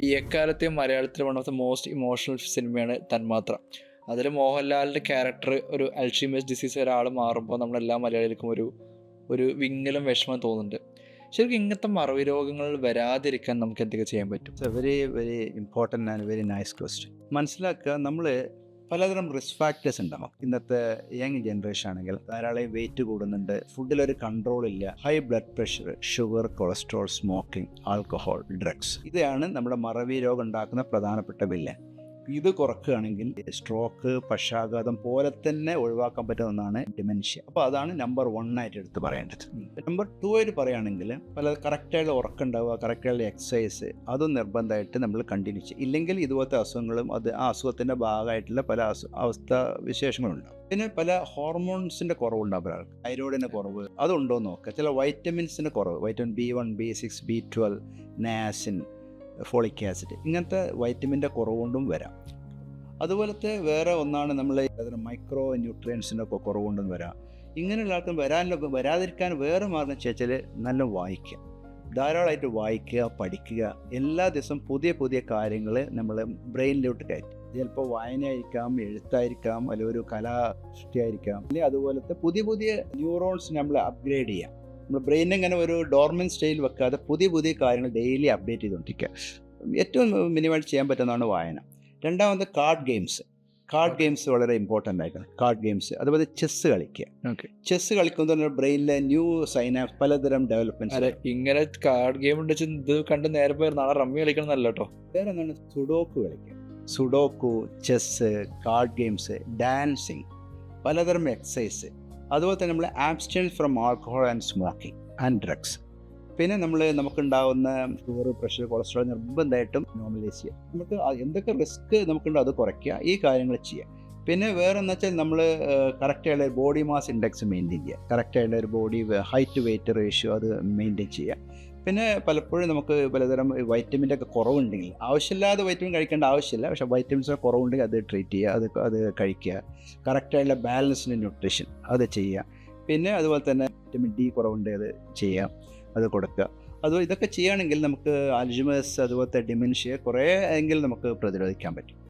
ഈ എക്കാലത്തെയും മലയാളത്തിലെ one of the most emotional സിനിമയാണ് തന്മാത്ര. അതിൽ മോഹൻലാലിൻ്റെ ക്യാരക്ടർ ഒരു അൽഷീമേഴ്സ് ഡിസീസ് ഒരാൾ മാറുമ്പോൾ നമ്മളെല്ലാ മലയാളികൾക്കും ഒരു ഒരു വിങ്ങലും വിഷമം തോന്നുന്നുണ്ട്. ശരിക്കും ഇങ്ങനത്തെ മറവി രോഗങ്ങൾ വരാതിരിക്കാൻ നമുക്ക് എന്തൊക്കെ ചെയ്യാൻ പറ്റും? It's A very very important and very nice question. മനസ്സിലാക്കുക, നമ്മൾ പലതരം റിസ്ക് ഫാക്ടേഴ്സ് ഉണ്ടാവും. ഇന്നത്തെ യങ് ജനറേഷൻ ആണെങ്കിൽ ധാരാളം വെയിറ്റ് കൂടുന്നുണ്ട്, ഫുഡിലൊരു കൺട്രോൾ ഇല്ല, high blood pressure, sugar, cholesterol, smoking, alcohol, drugs. ഇതാണ് നമ്മുടെ മറവി രോഗം ഉണ്ടാക്കുന്ന പ്രധാനപ്പെട്ട വില്ലൻ. ഇത് കുറക്കുകയാണെങ്കിൽ സ്ട്രോക്ക്, പക്ഷാഘാതം പോലെ തന്നെ ഒഴിവാക്കാൻ പറ്റുന്ന ഒന്നാണ് ഡിമെൻഷ്യ. അപ്പോൾ അതാണ് നമ്പർ 1 ആയിട്ട് എടുത്ത് പറയേണ്ടത്. നമ്പർ 2 ആയിട്ട് പറയുകയാണെങ്കിൽ പല കറക്റ്റായിട്ട് ഉറക്കം ഉണ്ടാവുക, കറക്റ്റായിട്ട് എക്സസൈസ്, അതും നിർബന്ധമായിട്ട് നമ്മൾ കണ്ടിന്യൂ ചെയ്യും. ഇല്ലെങ്കിൽ ഇതുപോലത്തെ അസുഖങ്ങളും ആ അസുഖത്തിൻ്റെ ഭാഗമായിട്ടുള്ള പല അവസ്ഥ വിശേഷങ്ങളുണ്ടാവും. പിന്നെ പല ഹോർമോൺസിൻ്റെ കുറവുണ്ടാവും. ഒരാൾക്ക് തൈറോയിഡിൻ്റെ കുറവ് അതുണ്ടോ എന്ന് നോക്കുക. ചില വൈറ്റമിൻസിൻ്റെ കുറവ്, vitamin B1, B6, B12, niacin, folic acid, ഇങ്ങനത്തെ വൈറ്റമിൻ്റെ കുറവുകൊണ്ടും വരാം. അതുപോലത്തെ വേറെ ഒന്നാണ് നമ്മൾ മൈക്രോ ന്യൂട്രിയൻസിൻ്റെ ഒക്കെ കുറവുകൊണ്ടും വരാം. ഇങ്ങനെയുള്ള ആൾക്കും വരാതിരിക്കാൻ വേറെ മാർഗം വെച്ചാൽ നല്ല വായിക്കുക, ധാരാളമായിട്ട് വായിക്കുക, പഠിക്കുക. എല്ലാ ദിവസവും പുതിയ പുതിയ കാര്യങ്ങൾ നമ്മൾ ബ്രെയിനിലോട്ട് കയറ്റും. ചിലപ്പോൾ വായനയായിരിക്കാം, എഴുത്തായിരിക്കാം, അല്ലെങ്കിൽ ഒരു കലാസൃഷ്ടിയായിരിക്കാം, അല്ലെങ്കിൽ അതുപോലത്തെ പുതിയ പുതിയ ന്യൂറോൺസ് നമ്മൾ അപ്ഗ്രേഡ് ചെയ്യാം. നമ്മൾ ബ്രെയിൻ ഇങ്ങനെ ഒരു ഡോർമൻ സ്റ്റൈൽ വെക്കാതെ പുതിയ പുതിയ കാര്യങ്ങൾ ഡെയിലി അപ്ഡേറ്റ് ചെയ്തുകൊണ്ടിരിക്കുക. ഏറ്റവും മിനിമമായിട്ട് ചെയ്യാൻ പറ്റുന്നതാണ് വായന. രണ്ടാമത് കാർഡ് ഗെയിംസ് വളരെ ഇമ്പോർട്ടൻ്റ് ആയിട്ടാണ്. കാർഡ് ഗെയിംസ്, അതുപോലെ ചെസ്സ് കളിക്കുക. ചെസ്സ് കളിക്കുന്നത് ബ്രെയിനിലെ ന്യൂ സൈനാപ്സ്, പലതരം ഡെവലപ്മെൻറ്റ്സ്. അല്ല, ഇങ്ങനെ കാർഡ് ഗെയിം ഉണ്ട് ഇത് കണ്ട് നേരെ പോയി നാളെ റമ്മി കളിക്കണം എന്നല്ല കേട്ടോ. വേറെ എന്താണ് സുഡോക്കു കളിക്കുക. Sudoku, chess, card games, dancing, പലതരം എക്സസൈസ്. അതുപോലെ തന്നെ നമ്മൾ abstain from alcohol and smoking and drugs. പിന്നെ നമുക്കുണ്ടാകുന്ന ഷുഗർ, പ്രഷർ, കൊളസ്ട്രോൾ നിർബന്ധമായിട്ടും നോർമലൈസ് ചെയ്യുക. നമുക്ക് എന്തൊക്കെ റിസ്ക് നമുക്കുണ്ടോ അത് കുറയ്ക്കുക, ഈ കാര്യങ്ങൾ ചെയ്യുക. പിന്നെ വേറെ എന്ന് വെച്ചാൽ നമ്മൾ കറക്റ്റായുള്ള ബോഡി മാസ് ഇൻഡെക്സ് മെയിൻറ്റെയിൻ ചെയ്യുക, കറക്റ്റായുള്ള ഒരു ബോഡി ഹൈറ്റ് വെയിറ്റ് റേഷ്യോ അത് മെയിൻറ്റെയിൻ ചെയ്യുക. പിന്നെ പലപ്പോഴും നമുക്ക് പലതരം വൈറ്റമിൻ്റെ ഒക്കെ കുറവുണ്ടെങ്കിൽ, ആവശ്യമില്ലാതെ വൈറ്റമിൻ കഴിക്കേണ്ട ആവശ്യമില്ല, പക്ഷേ വൈറ്റമിൻസിൻ്റെ കുറവുണ്ടെങ്കിൽ അത് ട്രീറ്റ് ചെയ്യുക, അത് കഴിക്കുക. കറക്റ്റായുള്ള ബാലൻസ്ഡ് ന്യൂട്രീഷൻ അത് ചെയ്യുക. പിന്നെ അതുപോലെ തന്നെ വിറ്റമിൻ D കുറവുണ്ടെങ്കിൽ അത് ചെയ്യുക, അത് കൊടുക്കുക. ഇതൊക്കെ ചെയ്യുകയാണെങ്കിൽ നമുക്ക് അൽഷിമേഴ്സ് അതുപോലത്തെ ഡിമെൻഷ്യ കുറേ എങ്കിലും നമുക്ക് പ്രതിരോധിക്കാൻ പറ്റും.